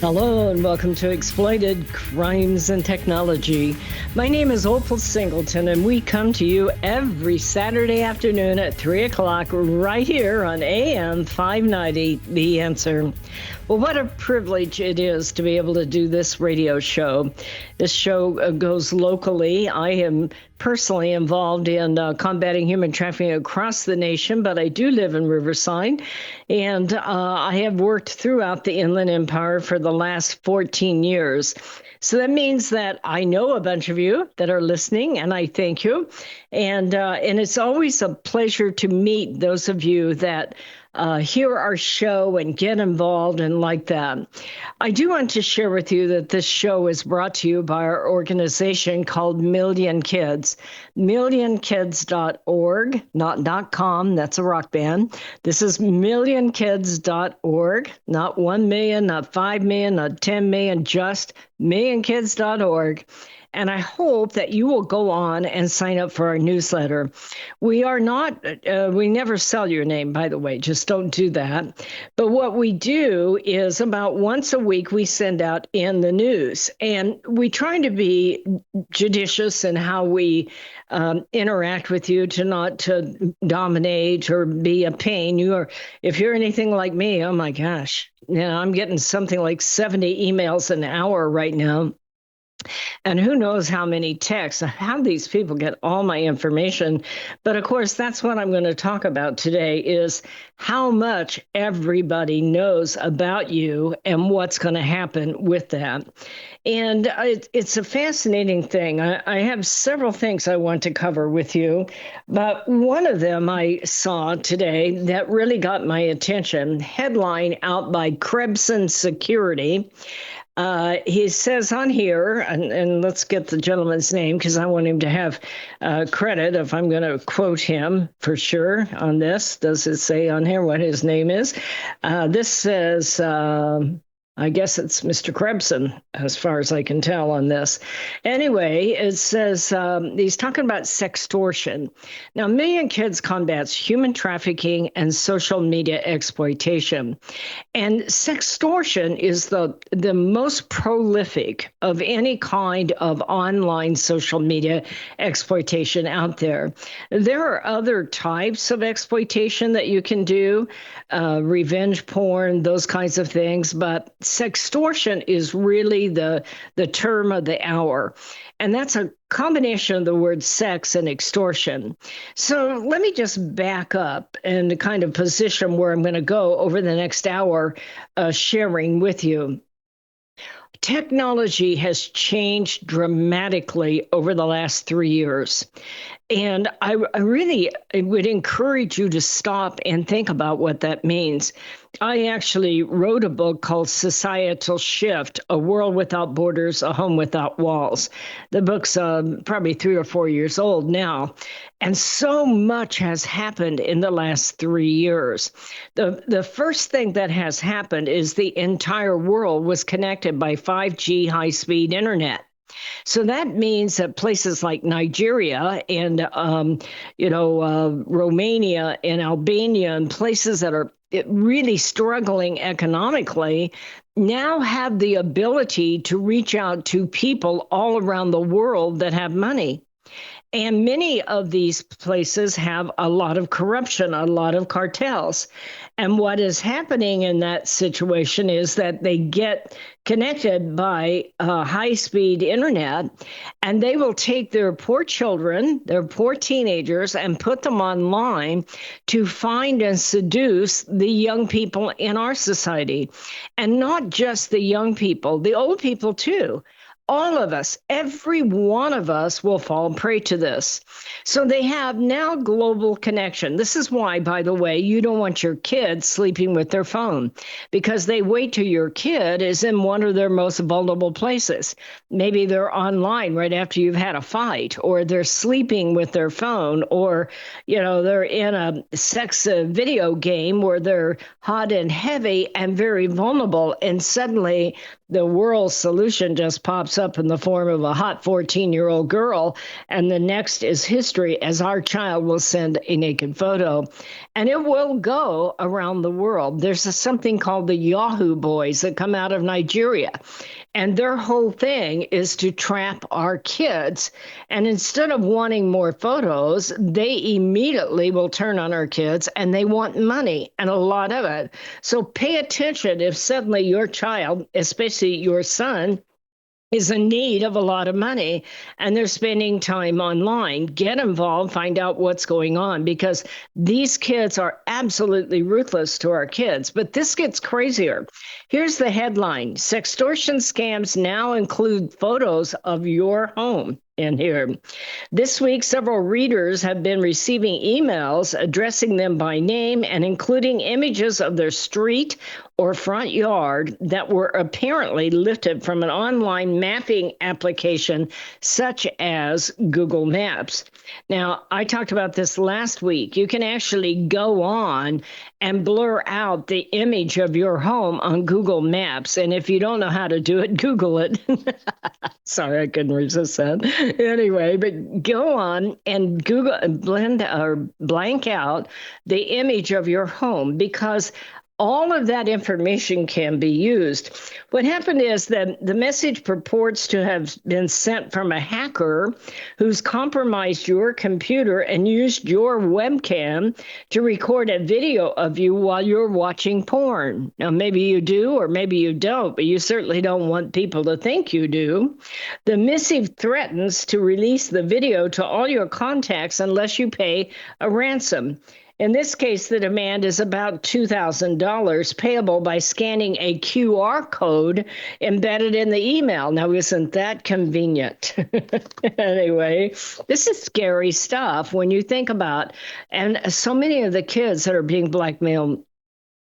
Hello and welcome to Exploited Crimes and Technology. My name is Opal Singleton and we come to you every Saturday afternoon at 3 o'clock right here on AM 590, The Answer. Well, what a privilege it is to be able to do this radio show. This show goes locally. I am personally involved in combating human trafficking across the nation, but I do live in Riverside, and I have worked throughout the Inland Empire for the last 14 years. So that means that I know a bunch of you that are listening, and I thank you. And it's always a pleasure to meet those of you that hear our show and get involved and like that. I do want to share with you that this show is brought to you by our organization called Million Kids. MillionKids.org, not .com, that's a rock band. This is MillionKids.org, not 1 million, not 5 million, not 10 million, just MillionKids.org. And I hope that you will go on and sign up for our newsletter. We are not, we never sell your name, by the way, just don't do that. But what we do is about once a week, we send out in the news. And we try to be judicious in how we interact with you, to not to dominate or be a pain. If you're anything like me, oh my gosh, I'm getting something like 70 emails an hour right now. And who knows how many texts, how these people get all my information. But of course, that's what I'm going to talk about today is how much everybody knows about you and what's going to happen with that. And it's a fascinating thing. I have several things I want to cover with you, but one of them I saw today that really got my attention, headline out by Krebson Security. He says on here, and let's get the gentleman's name because I want him to have credit if I'm going to quote him for sure on this. Does it say on here what his name is? This says, I guess it's Mr. Krebson, as far as I can tell on this. Anyway, it says he's talking about sextortion. Now, Million Kids combats human trafficking and social media exploitation. And sextortion is the most prolific of any kind of online social media exploitation out there. There are other types of exploitation that you can do, revenge porn, those kinds of things, but sextortion is really the term of the hour. And that's a combination of the word sex and extortion. So let me just back up and kind of position where I'm going to go over the next hour sharing with you. Technology has changed dramatically over the last 3 years. And I really would encourage you to stop and think about what that means. I actually wrote a book called Societal Shift, A World Without Borders, A Home Without Walls. The book's probably 3 or 4 years old now. And so much has happened in the last 3 years. The first thing that has happened is the entire world was connected by 5G high-speed internet. So that means that places like Nigeria and, Romania and Albania and places that are really struggling economically now have the ability to reach out to people all around the world that have money. And many of these places have a lot of corruption, a lot of cartels. And what is happening in that situation is that they get connected by high-speed internet, and they will take their poor children, their poor teenagers, and put them online to find and seduce the young people in our society. And not just the young people, the old people too. All of us, every one of us will fall prey to this. So they have now global connection. This is why, by the way, you don't want your kids sleeping with their phone, because they wait till your kid is in one of their most vulnerable places. maybe they're online right after you've had a fight, or they're sleeping with their phone, or, they're in a sex video game where they're hot and heavy and very vulnerable. And suddenly the world's solution just pops up in the form of a hot 14-year-old girl. And the next is history, as our child will send a naked photo. And it will go around the world. There's something called the Yahoo Boys that come out of Nigeria. And their whole thing is to trap our kids. And instead of wanting more photos, they immediately will turn on our kids, and they want money, and a lot of it. So pay attention if suddenly your child, especially your son, is in need of a lot of money and they're spending time online. Get involved, find out what's going on, because these kids are absolutely ruthless to our kids. But this gets crazier. Here's the headline: Sextortion scams now include photos of your home in here. This week, several readers have been receiving emails addressing them by name and including images of their street or front yard that were apparently lifted from an online mapping application such as Google Maps. Now, I talked about this last week. You can actually go on and blur out the image of your home on Google Maps. And if you don't know how to do it, Google it. Sorry, I couldn't resist that. Anyway, but go on and Google and blend or blank out the image of your home, because all of that information can be used. What happened is that the message purports to have been sent from a hacker who's compromised your computer and used your webcam to record a video of you while you're watching porn. Now, maybe you do, or maybe you don't, but you certainly don't want people to think you do. The missive threatens to release the video to all your contacts unless you pay a ransom. In this case, the demand is about $2,000 payable by scanning a QR code embedded in the email. Now, isn't that convenient? Anyway, this is scary stuff when you think about, and so many of the kids that are being blackmailed,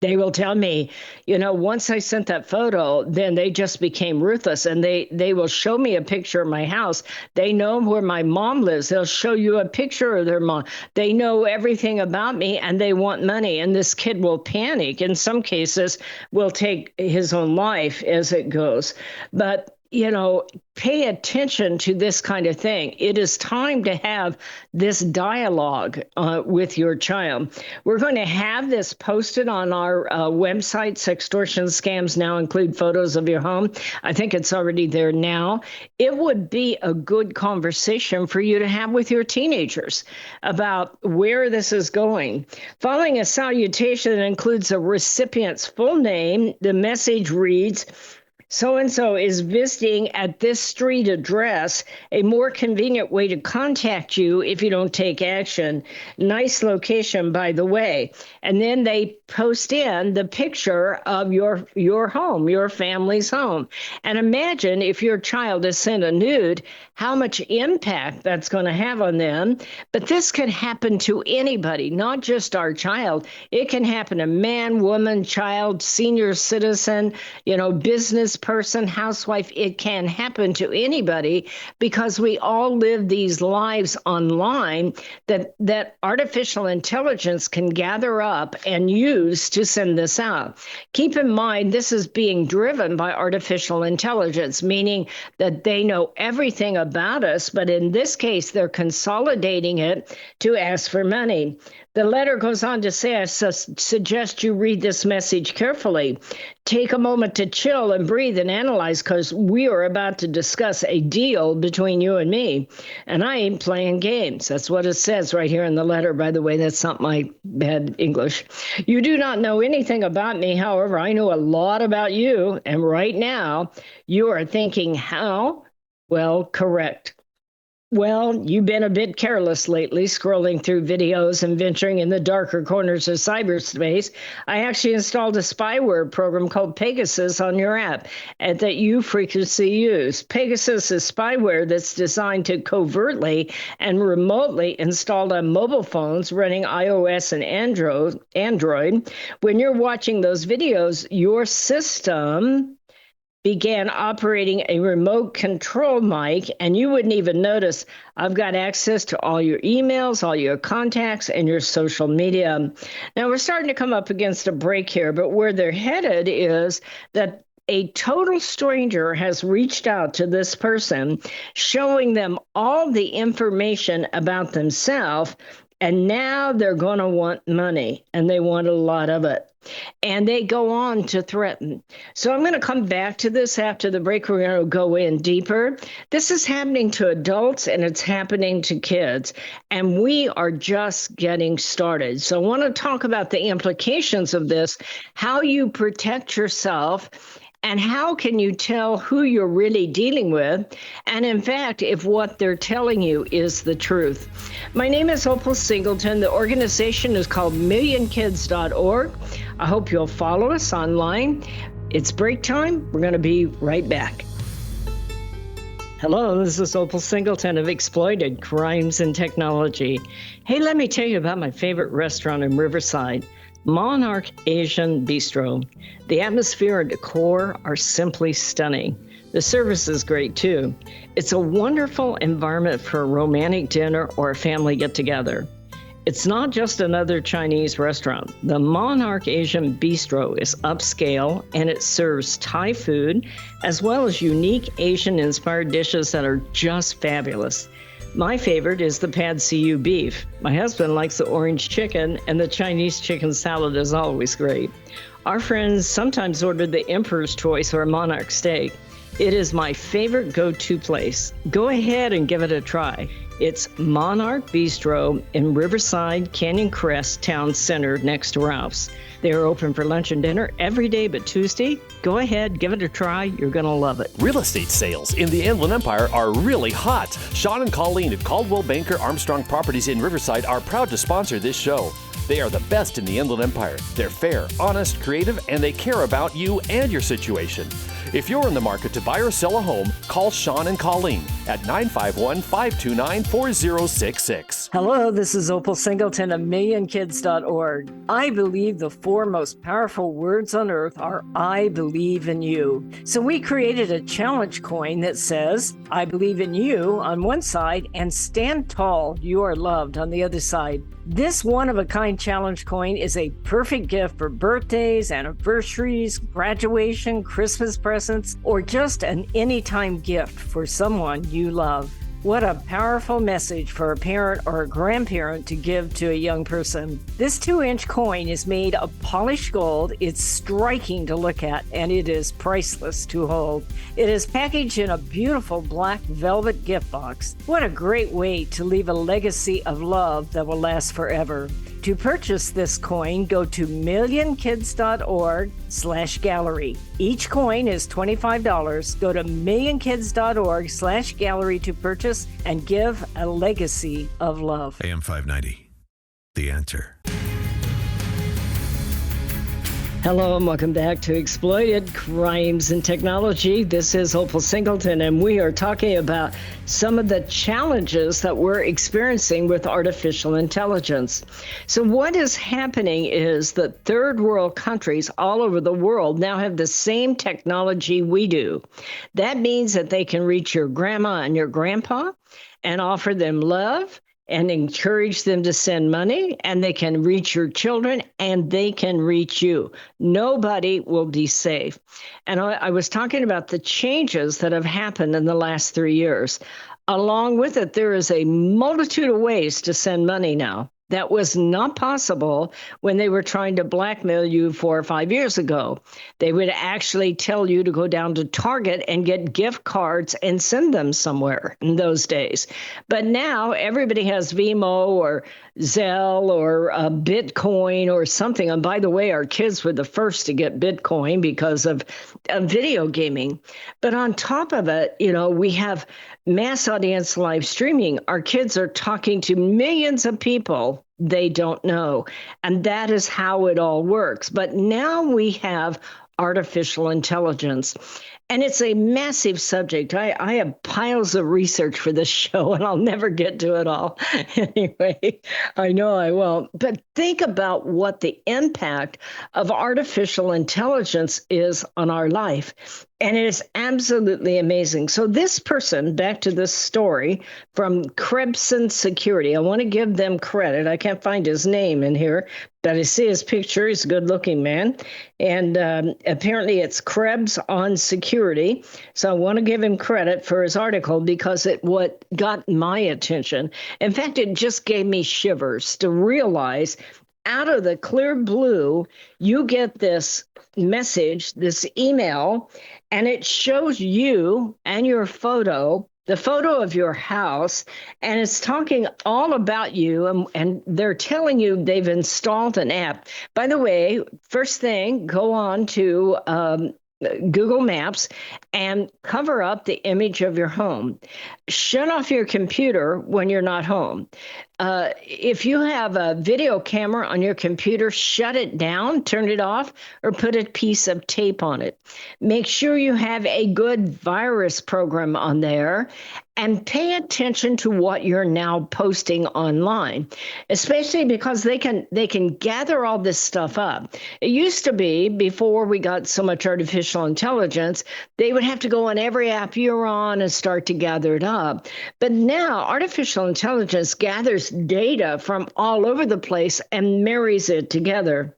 they will tell me, once I sent that photo, then they just became ruthless, and they will show me a picture of my house. They know where my mom lives. They'll show you a picture of their mom. They know everything about me, and they want money. And this kid will panic. In some cases, will take his own life as it goes. But pay attention to this kind of thing. It is time to have this dialogue with your child. We're going to have this posted on our website. Sextortion scams now include photos of your home. I think it's already there now. It would be a good conversation for you to have with your teenagers about where this is going. Following a salutation that includes a recipient's full name, the message reads, "So-and-so is visiting at this street address, a more convenient way to contact you if you don't take action. Nice location, by the way." And then they post in the picture of your home, your family's home. And imagine if your child is sent a nude, how much impact that's going to have on them. But this can happen to anybody, not just our child. It can happen to man, woman, child, senior citizen, business person, housewife. It can happen to anybody, because we all live these lives online that artificial intelligence can gather up and use to send this out. Keep in mind, this is being driven by artificial intelligence, meaning that they know everything about us, but in this case, they're consolidating it to ask for money. The letter goes on to say, I suggest you read this message carefully. Take a moment to chill and breathe and analyze, because we are about to discuss a deal between you and me. And I ain't playing games. That's what it says right here in the letter. By the way, that's not my bad English. You do not know anything about me. However, I know a lot about you. And right now, you are thinking, how? Well, correct. Well, you've been a bit careless lately, scrolling through videos and venturing in the darker corners of cyberspace. I actually installed a spyware program called Pegasus on your app that you frequently use. Pegasus is spyware that's designed to covertly and remotely installed on mobile phones running iOS and Android. When you're watching those videos, your system began operating a remote control mic, and you wouldn't even notice. I've got access to all your emails, all your contacts, and your social media. Now, we're starting to come up against a break here, but where they're headed is that a total stranger has reached out to this person, showing them all the information about themselves, and now they're going to want money, and they want a lot of it. And they go on to threaten. So I'm going to come back to this after the break. We're going to go in deeper. This is happening to adults and it's happening to kids. And we are just getting started. So I want to talk about the implications of this, how you protect yourself, and how can you tell who you're really dealing with? And in fact, if what they're telling you is the truth. My name is Opal Singleton. The organization is called millionkids.org. I hope you'll follow us online. It's break time. We're going to be right back. Hello, this is Opal Singleton of Exploited Crimes and Technology. Hey, let me tell you about my favorite restaurant in Riverside, Monarch Asian Bistro. The atmosphere and decor are simply stunning. The service is great too. It's a wonderful environment for a romantic dinner or a family get-together. It's not just another Chinese restaurant. The Monarch Asian Bistro is upscale and it serves Thai food as well as unique Asian-inspired dishes that are just fabulous. My favorite is the pad see ew beef. My husband likes the orange chicken, and the Chinese chicken salad is always great. Our friends sometimes order the Emperor's Choice or Monarch steak. It is my favorite go-to place. Go ahead and give it a try. It's Monarch Bistro in Riverside, Canyon Crest Town Center next to Ralph's. They are open for lunch and dinner every day but Tuesday. Go ahead, give it a try. You're going to love it. Real estate sales in the Inland Empire are really hot. Sean and Colleen at Caldwell Banker Armstrong Properties in Riverside are proud to sponsor this show. They are the best in the Inland Empire. They're fair, honest, creative, and they care about you and your situation. If you're in the market to buy or sell a home, call Sean and Colleen at 951-529-4066. Hello, this is Opal Singleton of millionkids.org. I believe the four most powerful words on earth are I believe in you. So we created a challenge coin that says, I believe in you on one side and stand tall, you are loved on the other side. This one-of-a-kind challenge coin is a perfect gift for birthdays, anniversaries, graduation, Christmas presents, or just an anytime gift for someone you love. What a powerful message for a parent or a grandparent to give to a young person. This 2-inch coin is made of polished gold. It's striking to look at, and it is priceless to hold. It is packaged in a beautiful black velvet gift box. What a great way to leave a legacy of love that will last forever. To purchase this coin, go to millionkids.org/gallery. Each coin is $25. Go to millionkids.org/gallery to purchase and give a legacy of love. AM 590, The Answer. Hello and welcome back to Exploited Crimes and Technology. This is Opal Singleton, and we are talking about some of the challenges that we're experiencing with artificial intelligence. So what is happening is that third world countries all over the world now have the same technology we do. That means that they can reach your grandma and your grandpa and offer them love and encourage them to send money, and they can reach your children, and they can reach you. Nobody will be safe. And I was talking about the changes that have happened in the last 3 years. Along with it, there is a multitude of ways to send money now. That was not possible when they were trying to blackmail you 4 or 5 years ago. They would actually tell you to go down to Target and get gift cards and send them somewhere in those days. But now everybody has Venmo or Zelle or Bitcoin or something. And by the way, our kids were the first to get Bitcoin because of video gaming. But on top of it, we have mass audience live streaming. Our kids are talking to millions of people they don't know. And that is how it all works. But now we have artificial intelligence. And it's a massive subject. I have piles of research for this show, and I'll never get to it all. Anyway, I know I won't. But think about what the impact of artificial intelligence is on our life. And it is absolutely amazing. So this person, back to this story from Krebson Security, I want to give them credit. I can't find his name in here, but I see his picture. He's a good-looking man. And apparently it's Krebs on Security. So I want to give him credit for his article because what got my attention. In fact, it just gave me shivers to realize out of the clear blue, you get this message, this email, and it shows you and your photo, the photo of your house, and it's talking all about you, and they're telling you they've installed an app. By the way, first thing, go on to Google Maps and cover up the image of your home. Shut off your computer when you're not home. If you have a video camera on your computer, shut it down, turn it off, or put a piece of tape on it. Make sure you have a good virus program on there, and pay attention to what you're now posting online, especially because they can gather all this stuff up. It used to be, before we got so much artificial intelligence, they would have to go on every app you're on and start to gather it up. But now artificial intelligence gathers data from all over the place and marries it together.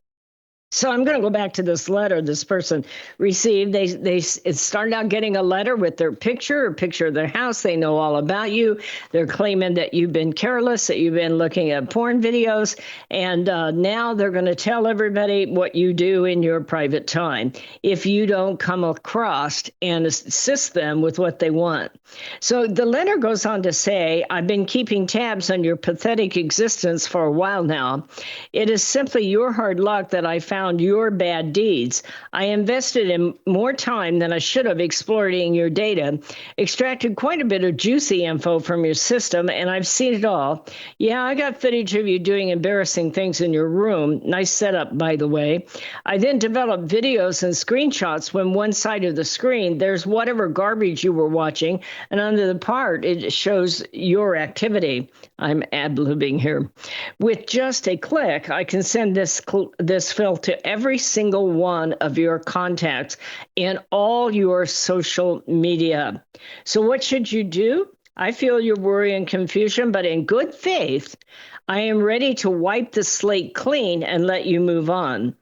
So I'm going to go back to this letter this person received. They started out getting a letter with their picture, a picture of their house. They know all about you. They're claiming that you've been careless, that you've been looking at porn videos, and now they're going to tell everybody what you do in your private time if you don't come across and assist them with what they want. So the letter goes on to say, I've been keeping tabs on your pathetic existence for a while now. It is simply your hard luck that I found your bad deeds. I invested in more time than I should have exploiting your data, extracted quite a bit of juicy info from your system, and I've seen it all. Yeah, I got footage of you doing embarrassing things in your room. Nice setup, by the way. I then developed videos and screenshots when one side of the screen, there's whatever garbage you were watching, and under the part, it shows your activity. I'm ad-libbing here. With just a click, I can send this fill to every single one of your contacts in all your social media. So what should you do? I feel your worry and confusion, but in good faith, I am ready to wipe the slate clean and let you move on.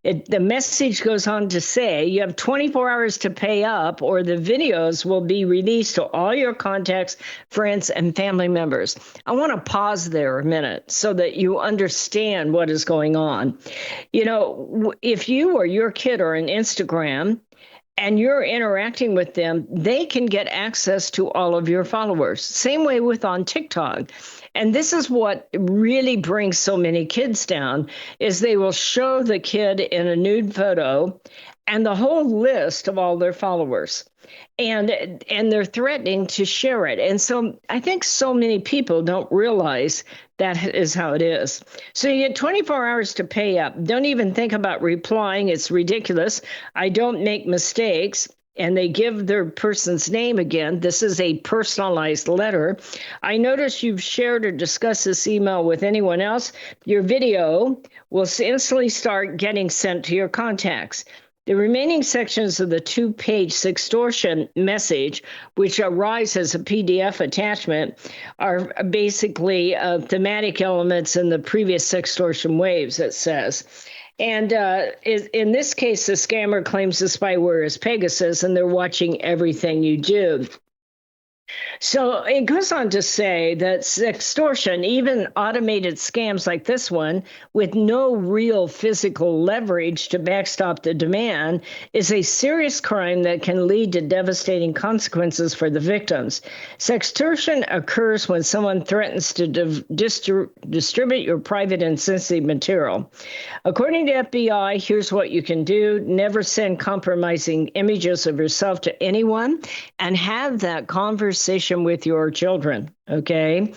The message goes on to say you have 24 hours to pay up, or the videos will be released to all your contacts, friends, and family members. I want to pause there a minute so that you understand what is going on. You know, if you or your kid are on Instagram, and you're interacting with them, they can get access to all of your followers. Same way with on TikTok. And this is what really brings so many kids down, is they will show the kid in a nude photo and the whole list of all their followers. And they're threatening to share it. And so I think so many people don't realize that is how it is. So you get 24 hours to pay up. Don't even think about replying. It's ridiculous. I don't make mistakes. And they give their person's name again. This is a personalized letter. I notice you've shared or discussed this email with anyone else. Your video will instantly start getting sent to your contacts. The remaining sections of the 2-page Sextortion message, which arrives as a PDF attachment, are basically thematic elements in the previous Sextortion waves, it says. And in this case, the scammer claims the spyware is Pegasus, and they're watching everything you do. So it goes on to say that sextortion, even automated scams like this one, with no real physical leverage to backstop the demand, is a serious crime that can lead to devastating consequences for the victims. Sextortion occurs when someone threatens to distribute your private and sensitive material. According to FBI, here's what you can do. Never send compromising images of yourself to anyone, and have that conversation with your children. Okay.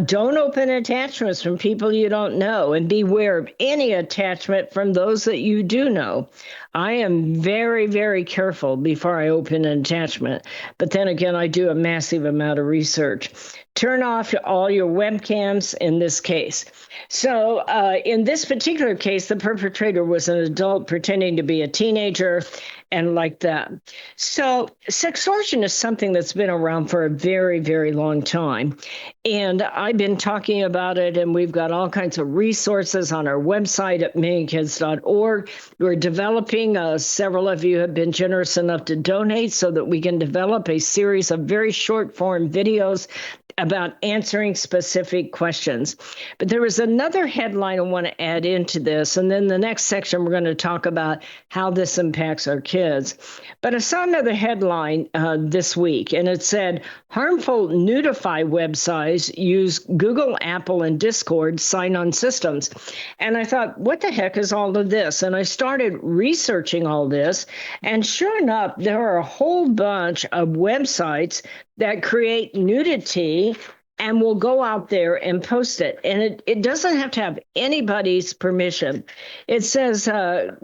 Don't open attachments from people you don't know, and beware of any attachment from those that you do know. I am very, very careful before I open an attachment. But then again, I do a massive amount of research. Turn off all your webcams in this case. So in this particular case, the perpetrator was an adult pretending to be a teenager and like that. So sextortion is something that's been around for a very, very long time. And I've been talking about it, and we've got all kinds of resources on our website at millionkids.org. We're developing, several of you have been generous enough to donate so that we can develop a series of very short form videos about answering specific questions. But there was another headline I want to add into this. And then the next section, we're going to talk about how this impacts our kids. But I saw another headline this week, and it said, harmful Nudify websites use Google, Apple, and Discord sign-on systems. And I thought, what the heck is all of this? And I started researching all this. And sure enough, there are a whole bunch of websites that create nudity and will go out there and post it. And it doesn't have to have anybody's permission. It says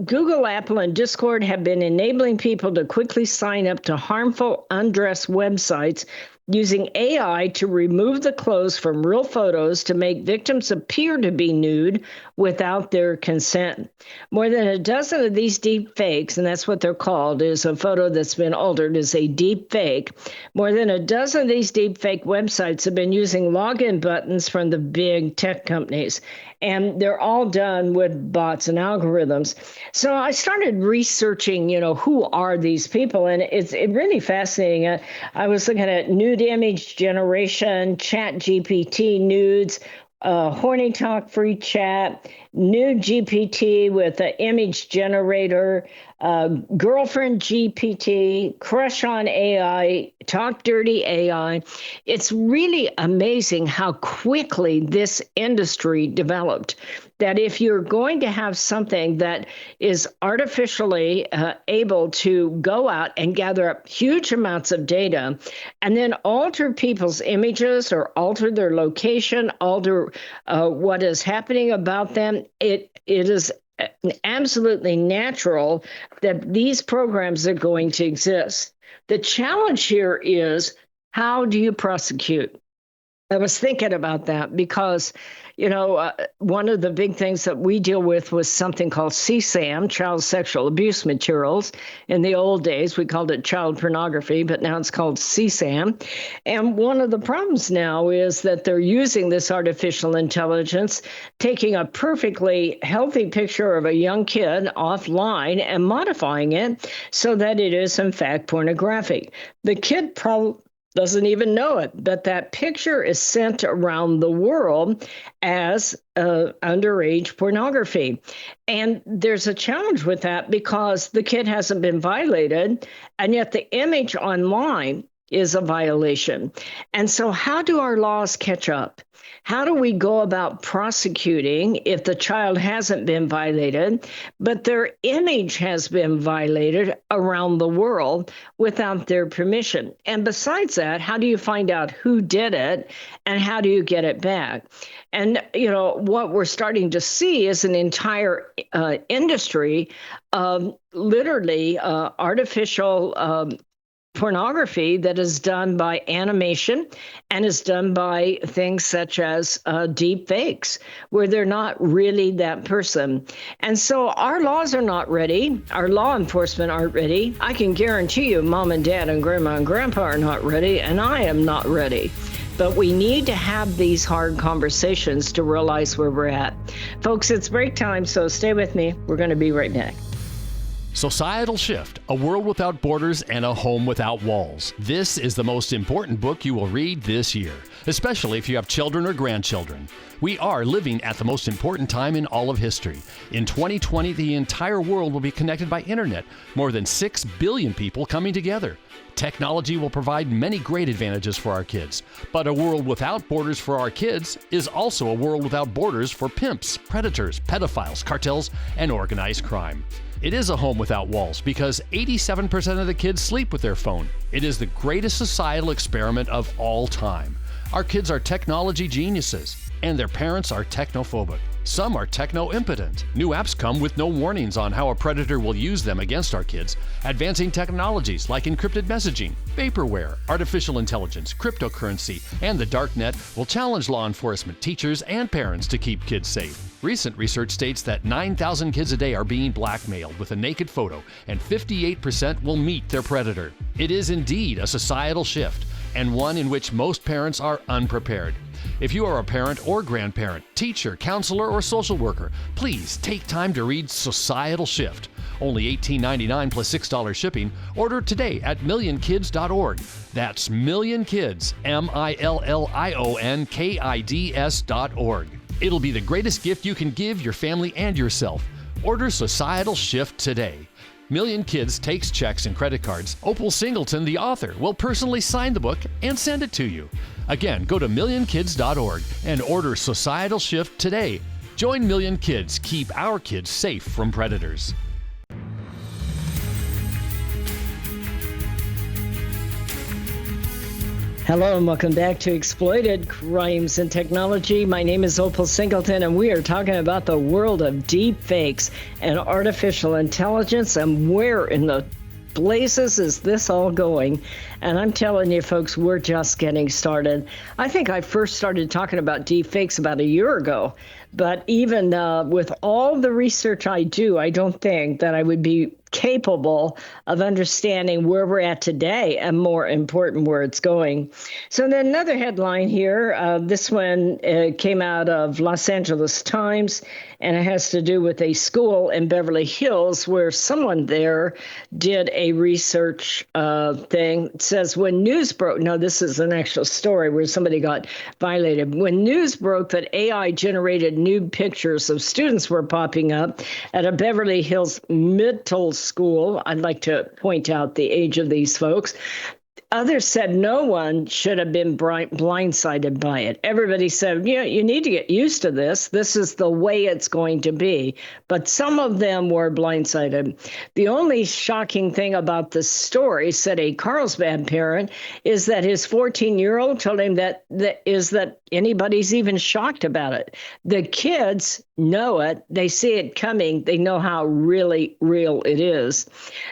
Google, Apple, and Discord have been enabling people to quickly sign up to harmful undress websites using AI to remove the clothes from real photos to make victims appear to be nude without their consent. More than a dozen of these deep fakes, and that's what they're called, is a photo that's been altered as a deep fake. More than a dozen of these deep fake websites have been using login buttons from the big tech companies. And they're all done with bots and algorithms. So I started researching, who are these people? And it's really fascinating. I was looking at nude image generation, Chat GPT nudes, Horny Talk free chat, Nude GPT with an image generator, Girlfriend GPT, Crush on AI, Talk Dirty AI. It's really amazing how quickly this industry developed. That if you're going to have something that is artificially able to go out and gather up huge amounts of data and then alter people's images or alter their location, alter what is happening about them, it is absolutely natural that these programs are going to exist. The challenge here is, how do you prosecute? I was thinking about that because, one of the big things that we deal with was something called CSAM, child sexual abuse materials. In the old days, we called it child pornography, but now it's called CSAM. And one of the problems now is that they're using this artificial intelligence, taking a perfectly healthy picture of a young kid offline and modifying it so that it is, in fact, pornographic. The kid probably doesn't even know it, but that picture is sent around the world as underage pornography. And there's a challenge with that because the kid hasn't been violated, and yet the image online is a violation. And so how do our laws catch up? How do we go about prosecuting if the child hasn't been violated, but their image has been violated around the world without their permission? And besides that, how do you find out who did it and how do you get it back? And, what we're starting to see is an entire industry of literally artificial pornography that is done by animation and is done by things such as deep fakes, where they're not really that person. And so our laws are not ready. Our law enforcement aren't ready. I can guarantee you mom and dad and grandma and grandpa are not ready, and I am not ready. But we need to have these hard conversations to realize where we're at. Folks, it's break time, so stay with me. We're going to be right back. Societal Shift, A World Without Borders and a Home Without Walls. This is the most important book you will read this year, especially if you have children or grandchildren. We are living at the most important time in all of history. In 2020, the entire world will be connected by internet, more than 6 billion people coming together. Technology will provide many great advantages for our kids, but a world without borders for our kids is also a world without borders for pimps, predators, pedophiles, cartels, and organized crime. It is a home without walls because 87% of the kids sleep with their phone. It is the greatest societal experiment of all time. Our kids are technology geniuses, and their parents are technophobic. Some are techno-impotent. New apps come with no warnings on how a predator will use them against our kids. Advancing technologies like encrypted messaging, vaporware, artificial intelligence, cryptocurrency, and the dark net will challenge law enforcement, teachers, and parents to keep kids safe. Recent research states that 9,000 kids a day are being blackmailed with a naked photo, and 58% will meet their predator. It is indeed a societal shift, and one in which most parents are unprepared. If you are a parent or grandparent, teacher, counselor, or social worker, please take time to read Societal Shift. Only $18.99 plus $6 shipping. Order today at millionkids.org. That's millionkids, millionkids.org. It'll be the greatest gift you can give your family and yourself. Order Societal Shift today. Million Kids takes checks and credit cards. Opal Singleton, the author, will personally sign the book and send it to you. Again, go to millionkids.org and order Societal Shift today. Join Million Kids. Keep our kids safe from predators. Hello and welcome back to Exploited Crimes and Technology. My name is Opal Singleton, and we are talking about the world of deep fakes and artificial intelligence, and where in the blazes is this all going? And I'm telling you, folks, we're just getting started. I think I first started talking about deep fakes about a year ago. But even with all the research I do, I don't think that I would be capable of understanding where we're at today and, more important, where it's going. So then another headline here, this one came out of Los Angeles Times, and it has to do with a school in Beverly Hills where someone there did a research thing. It says when news broke, no, this is an actual story where somebody got violated. When news broke that AI generated nude pictures of students were popping up at a Beverly Hills middle school. I'd like to point out the age of these folks. Others said no one should have been blindsided by it. Everybody said, yeah, you need to get used to this. This is the way it's going to be. But some of them were blindsided. The only shocking thing about the story, said a Carlsbad parent, is that his 14-year-old told him that anybody's even shocked about it. The kids know it. They see it coming. They know how really real it is.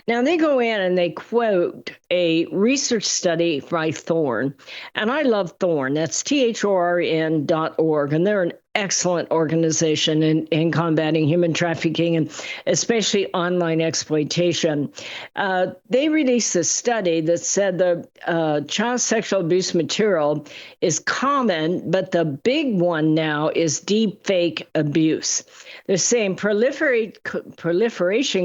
Now, they go in and they quote a research study by Thorn. And I love Thorn. That's THORN.org. And they're an excellent organization in combating human trafficking and especially online exploitation. They released a study that said the child sexual abuse material is common, but the big one now is deep fake abuse. They're saying proliferation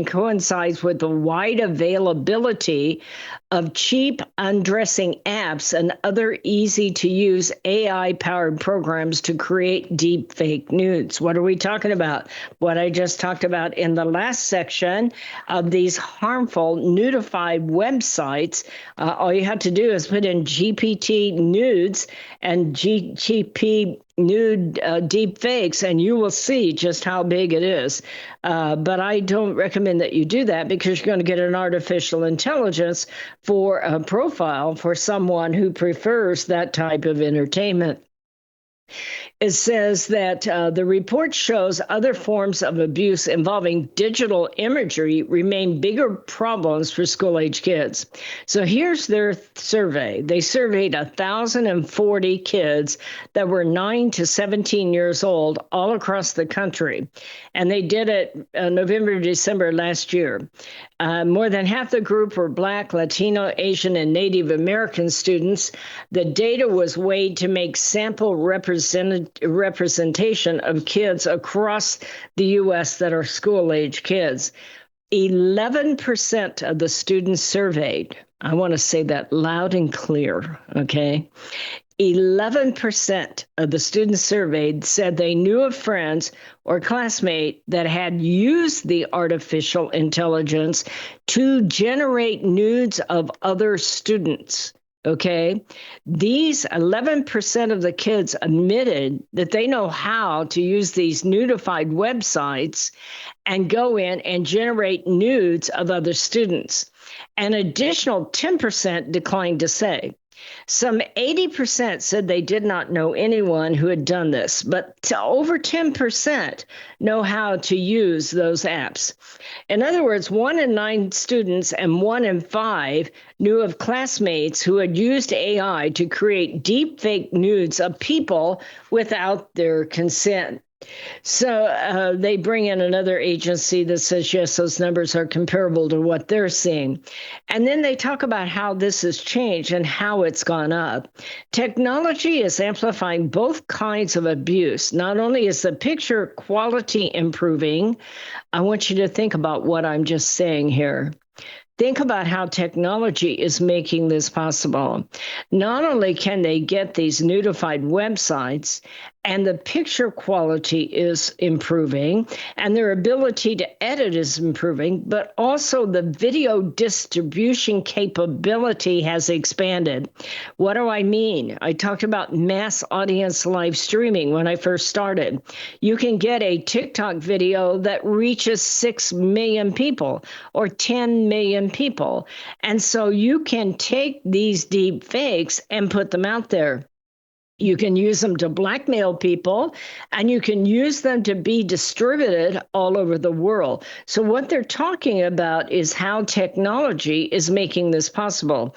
coincides with the wide availability of cheap undressing apps and other easy-to-use AI-powered programs to create deep fake nudes. What are we talking about? What I just talked about in the last section of these harmful nudified websites. All you have to do is put in GPT nudes and GP nude deep fakes, and you will see just how big it is. But I don't recommend that you do that because you're going to get an artificial intelligence for a profile for someone who prefers that type of entertainment. It says that the report shows other forms of abuse involving digital imagery remain bigger problems for school-age kids. So here's their survey. They surveyed 1,040 kids that were 9 to 17 years old all across the country. And they did it November, December last year. More than half the group were Black, Latino, Asian, and Native American students. The data was weighed to make sample representation of kids across the U.S. that are school-age kids. 11% of the students surveyed, I want to say that loud and clear, okay? 11% of the students surveyed said they knew of friends or classmate that had used the artificial intelligence to generate nudes of other students. Okay, these 11% of the kids admitted that they know how to use these nudified websites and go in and generate nudes of other students. An additional 10% declined to say. Some 80% said they did not know anyone who had done this, but over 10% know how to use those apps. In other words, 1 in 9 students and 1 in 5 knew of classmates who had used AI to create deep fake nudes of people without their consent. So they bring in another agency that says, yes, those numbers are comparable to what they're seeing. And then they talk about how this has changed and how it's gone up. Technology is amplifying both kinds of abuse. Not only is the picture quality improving, I want you to think about what I'm just saying here. Think about how technology is making this possible. Not only can they get these nudified websites, and the picture quality is improving, and their ability to edit is improving, but also the video distribution capability has expanded. What do I mean? I talked about mass audience live streaming when I first started. You can get a TikTok video that reaches 6 million people or 10 million people. And so you can take these deep fakes and put them out there. You can use them to blackmail people, and you can use them to be distributed all over the world. So what they're talking about is how technology is making this possible.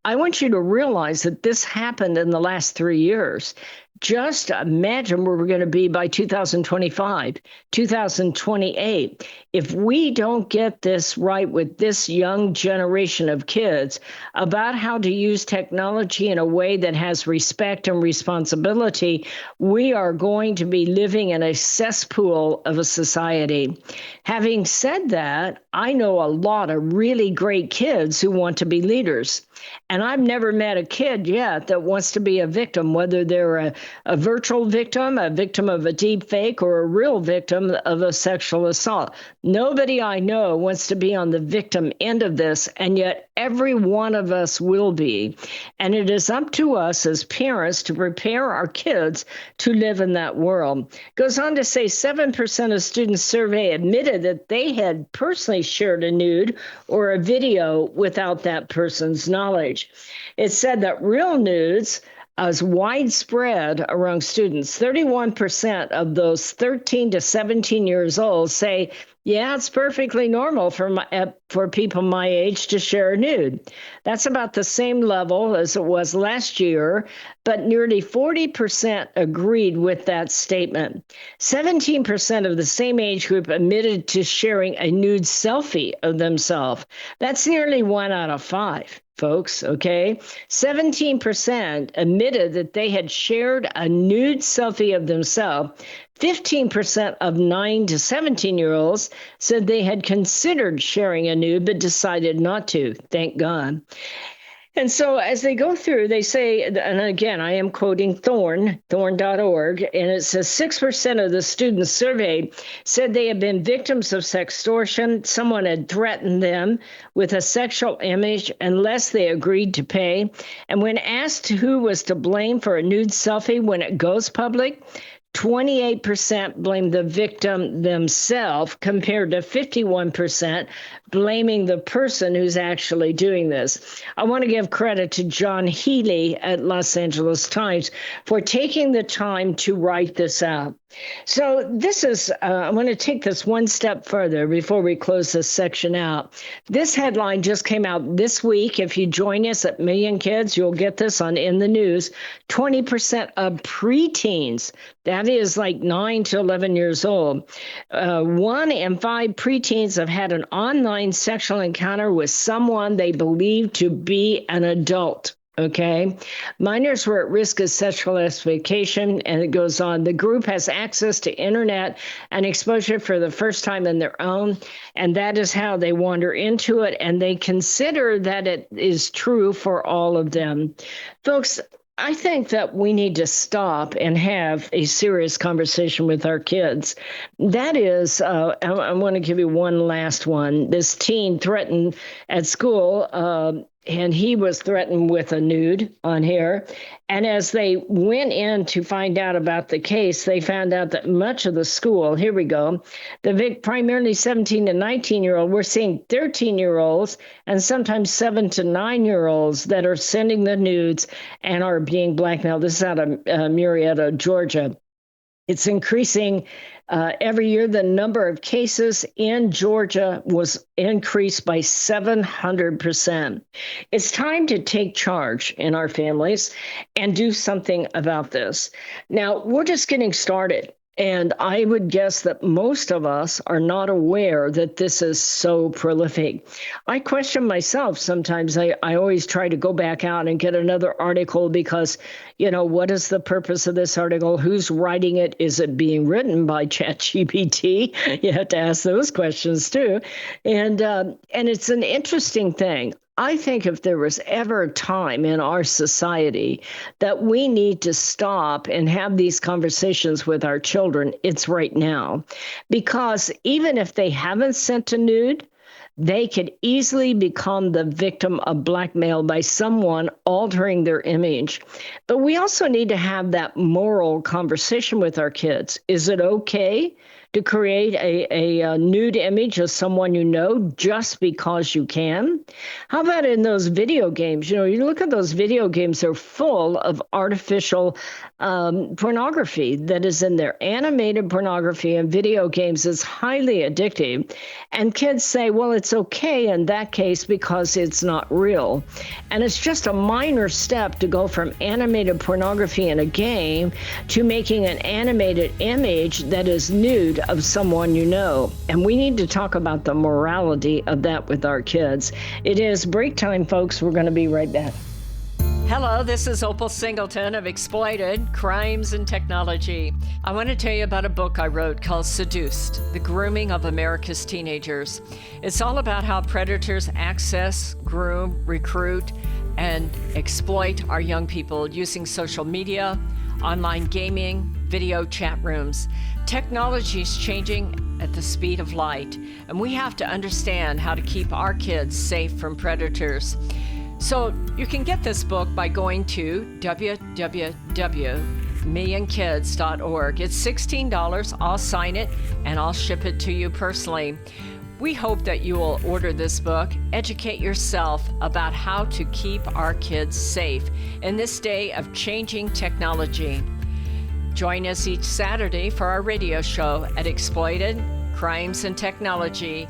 I want you to realize that this happened in the last 3 years. Just imagine where we're going to be by 2025, 2028. If we don't get this right with this young generation of kids about how to use technology in a way that has respect and responsibility, we are going to be living in a cesspool of a society. Having said that, I know a lot of really great kids who want to be leaders. And I've never met a kid yet that wants to be a victim, whether they're a virtual victim, a victim of a deep fake, or a real victim of a sexual assault. Nobody I know wants to be on the victim end of this, and yet every one of us will be. And it is up to us as parents to prepare our kids to live in that world. Goes on to say 7% of students surveyed admitted that they had personally shared a nude or a video without that person's knowledge. It said that real nudes is widespread among students. 31% of those 13 to 17 years old say, yeah, it's perfectly normal for people my age to share a nude. That's about the same level as it was last year, but nearly 40% agreed with that statement. 17% of the same age group admitted to sharing a nude selfie of themselves. That's nearly 1 out of 5. Folks, okay? 17% admitted that they had shared a nude selfie of themselves. 15% of 9 to 17-year-olds said they had considered sharing a nude but decided not to. Thank God. And so as they go through, they say, and again, I am quoting thorn.org, and it says 6% of the students surveyed said they had been victims of sextortion. Someone had threatened them with a sexual image unless they agreed to pay. And when asked who was to blame for a nude selfie when it goes public, 28% blame the victim themselves compared to 51% blaming the person who's actually doing this. I want to give credit to John Healy at Los Angeles Times for taking the time to write this out. So this is, I want to take this one step further before we close this section out. This headline just came out this week. If you join us at Million Kids, you'll get this on In the News. 20% of preteens, that is like 9 to 11 years old. 1 in 5 preteens have had an online sexual encounter with someone they believe to be an adult. Okay. Minors were at risk of sexual exploitation, and it goes on. The group has access to internet and exposure for the first time in their own, and that is how they wander into it, and they consider that it is true for all of them. Folks, I think that we need to stop and have a serious conversation with our kids. That is, I want to give you one last one. This teen threatened at school and he was threatened with a nude on here. And as they went in to find out about the case, they found out that much of the school, here we go, primarily 17 to 19-year-old, we're seeing 13-year-olds and sometimes 7 to 9-year-olds that are sending the nudes and are being blackmailed. This is out of Marietta, Georgia. It's increasing every year. The number of cases in Georgia was increased by 700%. It's time to take charge in our families and do something about this. Now, we're just getting started. And I would guess that most of us are not aware that this is so prolific. I question myself sometimes. I always try to go back out and get another article because, what is the purpose of this article? Who's writing it? Is it being written by ChatGPT? You have to ask those questions too. And it's an interesting thing. I think if there was ever a time in our society that we need to stop and have these conversations with our children, it's right now. Because even if they haven't sent a nude, they could easily become the victim of blackmail by someone altering their image. But we also need to have that moral conversation with our kids. Is it okay to create a nude image of someone you know just because you can? How about in those video games? You look at those video games, they're full of artificial pornography that is in there. Animated pornography in video games is highly addictive. And kids say, well, it's okay in that case because it's not real. And it's just a minor step to go from animated pornography in a game to making an animated image that is nude of someone you know. And we need to talk about the morality of that with our kids. It is break time, folks. We're going to be right back. Hello, this is Opal Singleton of Exploited, Crimes and Technology. I want to tell you about a book I wrote called Seduced, The Grooming of America's Teenagers. It's all about how predators access, groom, recruit, and exploit our young people using social media, online gaming, video chat rooms. Technology is changing at the speed of light, and we have to understand how to keep our kids safe from predators. So you can get this book by going to www.millionkids.org. It's $16. I'll sign it and I'll ship it to you personally. We hope that you will order this book, educate yourself about how to keep our kids safe in this day of changing technology. Join us each Saturday for our radio show at Exploited, Crimes and Technology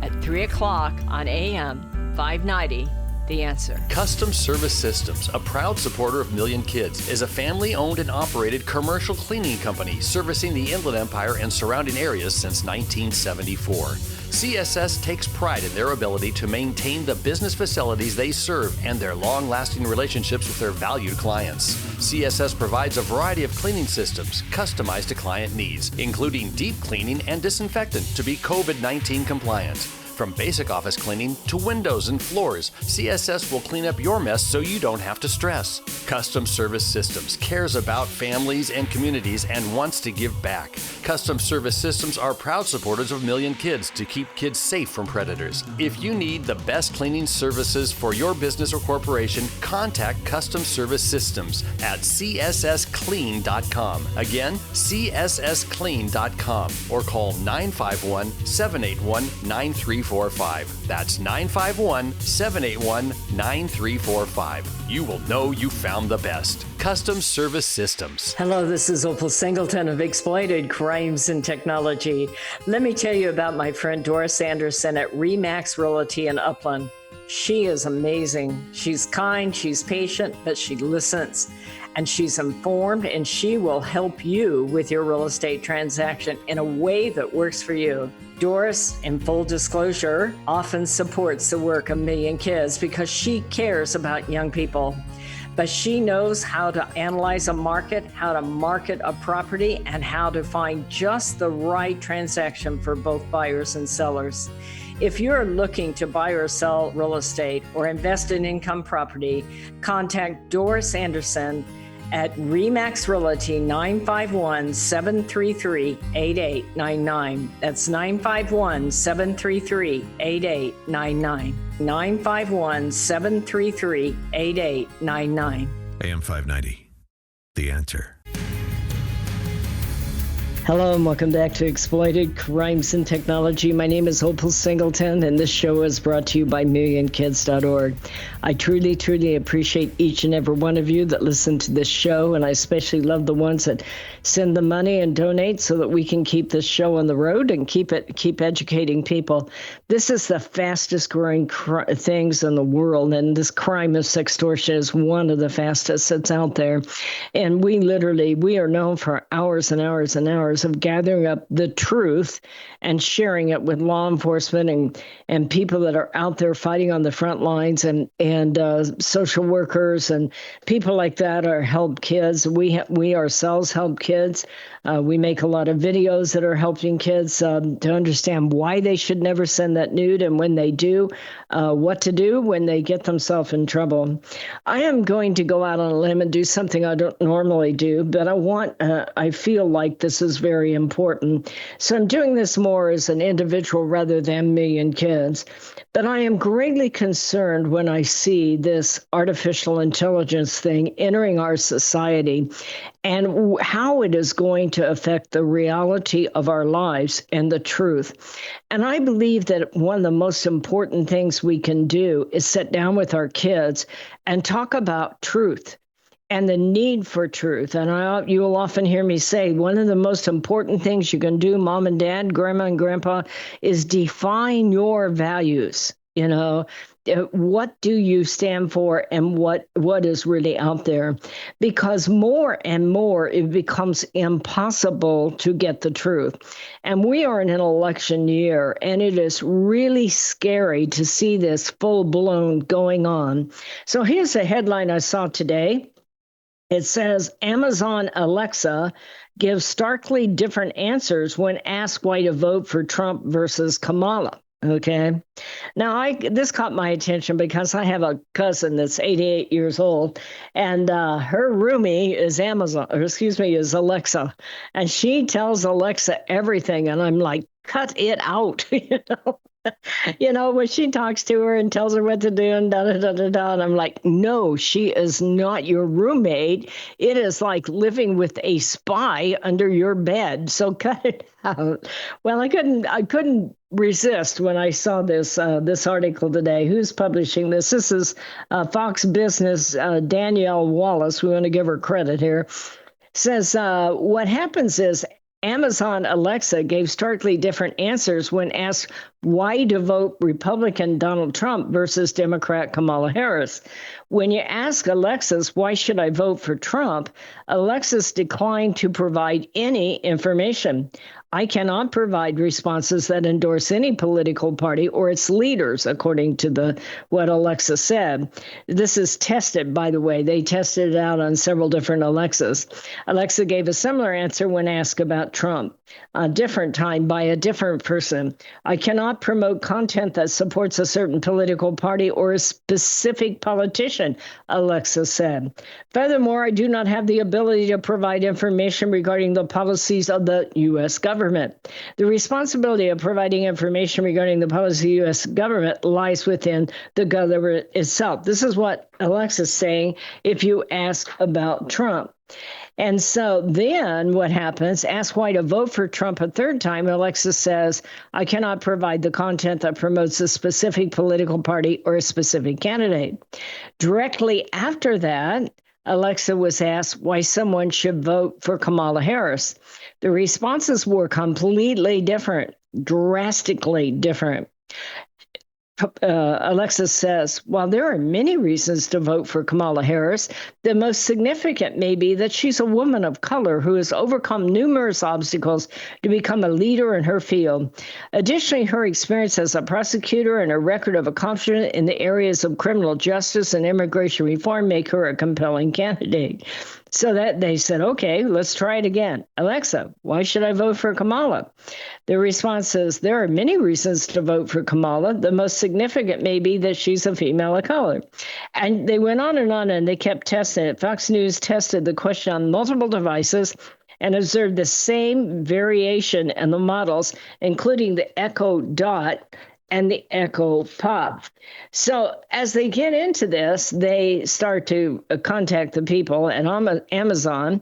at 3 o'clock on AM 590. The Answer. Custom Service Systems, a proud supporter of Million Kids, is a family-owned and operated commercial cleaning company servicing the Inland Empire and surrounding areas since 1974. CSS takes pride in their ability to maintain the business facilities they serve and their long-lasting relationships with their valued clients. CSS provides a variety of cleaning systems customized to client needs, including deep cleaning and disinfectant to be COVID-19 compliant. From basic office cleaning to windows and floors, CSS will clean up your mess so you don't have to stress. Custom Service Systems cares about families and communities and wants to give back. Custom Service Systems are proud supporters of Million Kids to keep kids safe from predators. If you need the best cleaning services for your business or corporation, contact Custom Service Systems at cssclean.com. Again, cssclean.com, or call 951-781-9345. That's 951-781-9345. You will know you found the best. Custom Service Systems. Hello, this is Opal Singleton of Exploited Crimes and Technology. Let me tell you about my friend Doris Anderson at Remax Realty in Upland. She is amazing. She's kind, she's patient, but she listens. And she's informed, and she will help you with your real estate transaction in a way that works for you. Doris, in full disclosure, often supports the work of Million Kids because she cares about young people. But she knows how to analyze a market, how to market a property, and how to find just the right transaction for both buyers and sellers. If you're looking to buy or sell real estate or invest in income property, contact Doris Anderson at Remax Realty 951-733-8899. That's 951-733-8899. 951-733-8899. AM 590. The answer. Hello and welcome back to Exploited Crimes and Technology. My name is Opal Singleton, and this show is brought to you by MillionKids.org. I truly, truly appreciate each and every one of you that listen to this show, and I especially love the ones that send the money and donate so that we can keep this show on the road and keep educating people. This is the fastest growing things in the world, and this crime of sextortion is one of the fastest that's out there. And we are known for hours and hours and hours of gathering up the truth and sharing it with law enforcement and people that are out there fighting on the front lines and social workers and people like that are help kids. We ourselves help kids. We make a lot of videos that are helping kids to understand why they should never send that nude, and when they do, what to do when they get themselves in trouble. I am going to go out on a limb and do something I don't normally do, but I feel like this is very important. So I'm doing this more as an individual rather than Million Kids. But I am greatly concerned when I see this artificial intelligence thing entering our society and how it is going to affect the reality of our lives and the truth. And I believe that one of the most important things we can do is sit down with our kids and talk about truth and the need for truth. And you will often hear me say, one of the most important things you can do, mom and dad, grandma and grandpa, is define your values. What do you stand for and what is really out there? Because more and more it becomes impossible to get the truth. And we are in an election year, and it is really scary to see this full-blown going on. So here's a headline I saw today. It says, Amazon Alexa gives starkly different answers when asked why to vote for Trump versus Kamala. Okay. Now, this caught my attention because I have a cousin that's 88 years old, and her roomie is is Alexa, and she tells Alexa everything, and I'm like, cut it out, when she talks to her and tells her what to do and da-da-da-da-da, and I'm like, no, she is not your roommate. It is like living with a spy under your bed, so cut it out. Well, I couldn't resist when I saw this article today. Who's publishing this? This is Fox Business, Danielle Wallace. We want to give her credit here. Says what happens is Amazon Alexa gave starkly different answers when asked why to vote Republican Donald Trump versus Democrat Kamala Harris. When you ask Alexis, why should I vote for Trump? Alexis declined to provide any information. I cannot provide responses that endorse any political party or its leaders, according to what Alexa said. This is tested, by the way. They tested it out on several different Alexas. Alexa gave a similar answer when asked about Trump, a different time by a different person. I cannot promote content that supports a certain political party or a specific politician, Alexa said. Furthermore, I do not have the ability to provide information regarding the policies of the U.S. government. The responsibility of providing information regarding the policy of the U.S. government lies within the government itself. This is what Alexa's saying if you ask about Trump. And so then what happens, ask why to vote for Trump a third time, Alexa says, I cannot provide the content that promotes a specific political party or a specific candidate. Directly after that, Alexa was asked why someone should vote for Kamala Harris. The responses were completely different, drastically different. Alexa says, while there are many reasons to vote for Kamala Harris, the most significant may be that she's a woman of color who has overcome numerous obstacles to become a leader in her field. Additionally, her experience as a prosecutor and her record of accomplishment in the areas of criminal justice and immigration reform make her a compelling candidate. So that they said, okay, let's try it again. Alexa, why should I vote for Kamala? The response is, there are many reasons to vote for Kamala. The most significant may be that she's a female of color. And they went on, and they kept testing it. Fox News tested the question on multiple devices and observed the same variation in the models, including the Echo Dot and the Echo Pop. So as they get into this, they start to contact the people at Amazon,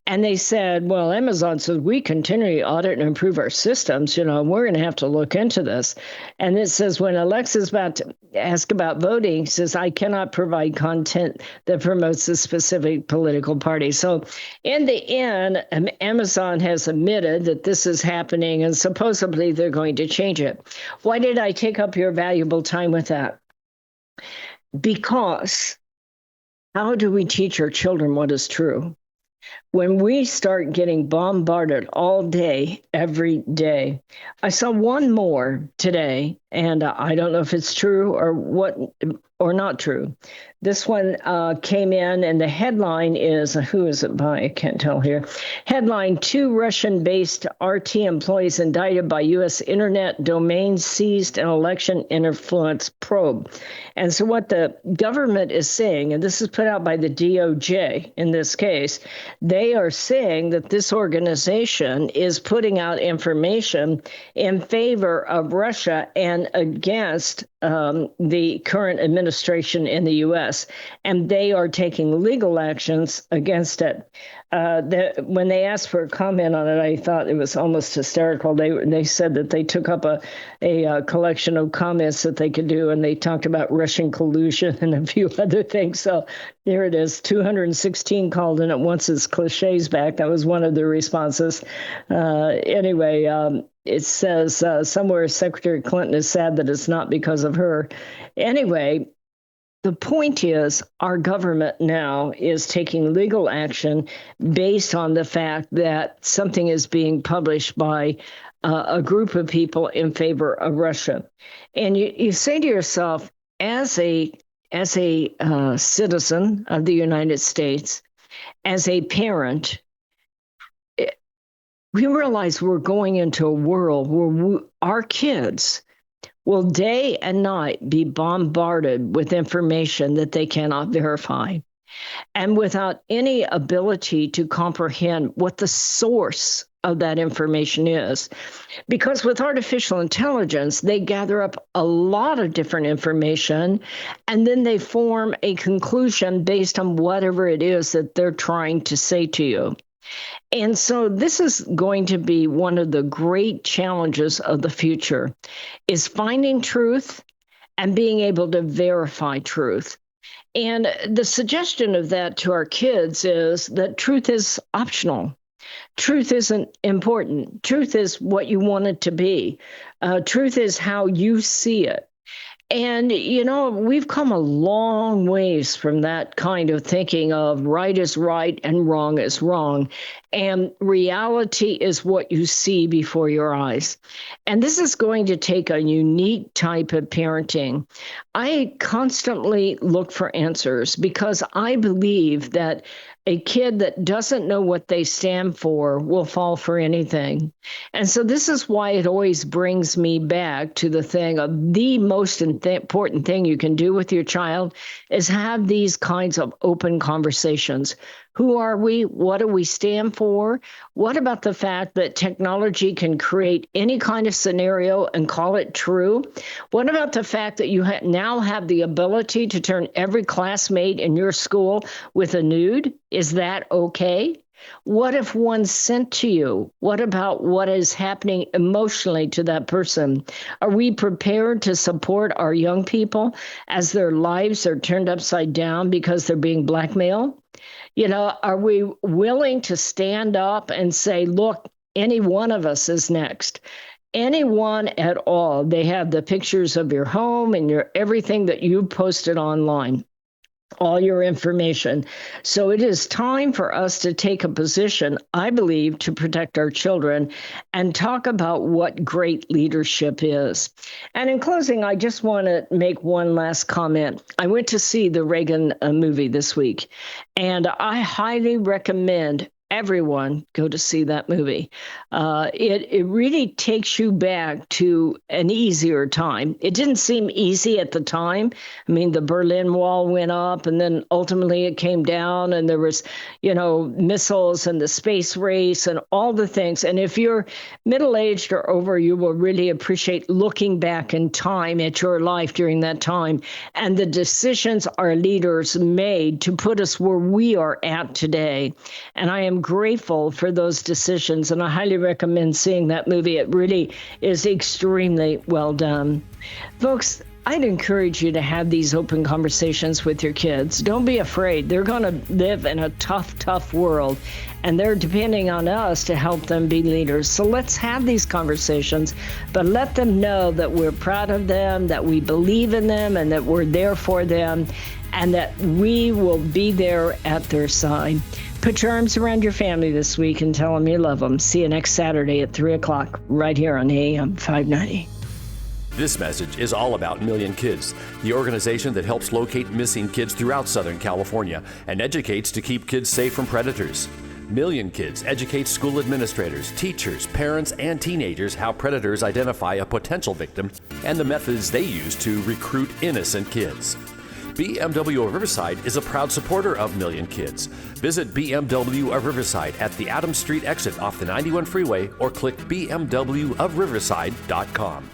and they said, well, Amazon said, we continually audit and improve our systems. We're going to have to look into this. And it says, when Alexa's about to ask about voting, says, I cannot provide content that promotes a specific political party. So in the end, Amazon has admitted that this is happening, and supposedly they're going to change it. Why did I take up your valuable time with that? Because how do we teach our children what is true? When we start getting bombarded all day, every day. I saw one more today, and I don't know if it's true or not true. This one came in, and the headline is, who is it by? I can't tell here. Headline, 2 Russian-based RT employees indicted by U.S. internet domain seized an election influence probe. And so what the government is saying, and this is put out by the DOJ in this case, they are saying that this organization is putting out information in favor of Russia and against the current administration in the U.S., and they are taking legal actions against it. When they asked for a comment on it, I thought it was almost hysterical. They said that they took up a collection of comments that they could do, and they talked about Russian collusion and a few other things. So there it is, 216 called, and it wants its cliches back. That was one of the responses. Anyway, it says somewhere Secretary Clinton is sad that it's not because of her. Anyway, the point is our government now is taking legal action based on the fact that something is being published by a group of people in favor of Russia. And you say to yourself, as a citizen of the United States, as a parent, we realize we're going into a world where our kids will day and night be bombarded with information that they cannot verify, and without any ability to comprehend what the source of that information is. Because with artificial intelligence, they gather up a lot of different information, and then they form a conclusion based on whatever it is that they're trying to say to you. And so this is going to be one of the great challenges of the future, is finding truth and being able to verify truth. And the suggestion of that to our kids is that truth is optional. Truth isn't important. Truth is what you want it to be. Truth is how you see it. And, we've come a long ways from that kind of thinking of right is right and wrong is wrong. And reality is what you see before your eyes. And this is going to take a unique type of parenting. I constantly look for answers because I believe that a kid that doesn't know what they stand for will fall for anything. And so this is why it always brings me back to the thing of the most important thing you can do with your child is have these kinds of open conversations. Who are we? What do we stand for? What about the fact that technology can create any kind of scenario and call it true? What about the fact that you now have the ability to turn every classmate in your school with a nude? Is that okay? What if one's sent to you? What about what is happening emotionally to that person? Are we prepared to support our young people as their lives are turned upside down because they're being blackmailed? Are we willing to stand up and say, look, any one of us is next? Anyone at all. They have the pictures of your home and everything that you posted online. all your information. So it is time for us to take a position, I believe, to protect our children and talk about what great leadership is. And in closing, I just want to make one last comment. I went to see the Reagan movie this week, and I highly recommend everyone go to see that movie. It really takes you back to an easier time. It didn't seem easy at the time. I mean, the Berlin Wall went up, and then ultimately it came down, and there was, missiles and the space race and all the things. And if you're middle-aged or over, you will really appreciate looking back in time at your life during that time and the decisions our leaders made to put us where we are at today. And I am grateful for those decisions, and I highly recommend seeing that movie. It really is extremely well done. Folks, I'd encourage you to have these open conversations with your kids. Don't be afraid. They're going to live in a tough world, and they're depending on us to help them be leaders. So let's have these conversations, but let them know that we're proud of them, that we believe in them, and that we're there for them, and that we will be there at their side. Put your arms around your family this week and tell them you love them. See you next Saturday at 3 o'clock right here on AM 590. This message is all about Million Kids, the organization that helps locate missing kids throughout Southern California and educates to keep kids safe from predators. Million Kids educates school administrators, teachers, parents, and teenagers how predators identify a potential victim and the methods they use to recruit innocent kids. BMW of Riverside is a proud supporter of Million Kids. Visit BMW of Riverside at the Adams Street exit off the 91 freeway or click bmwofriverside.com.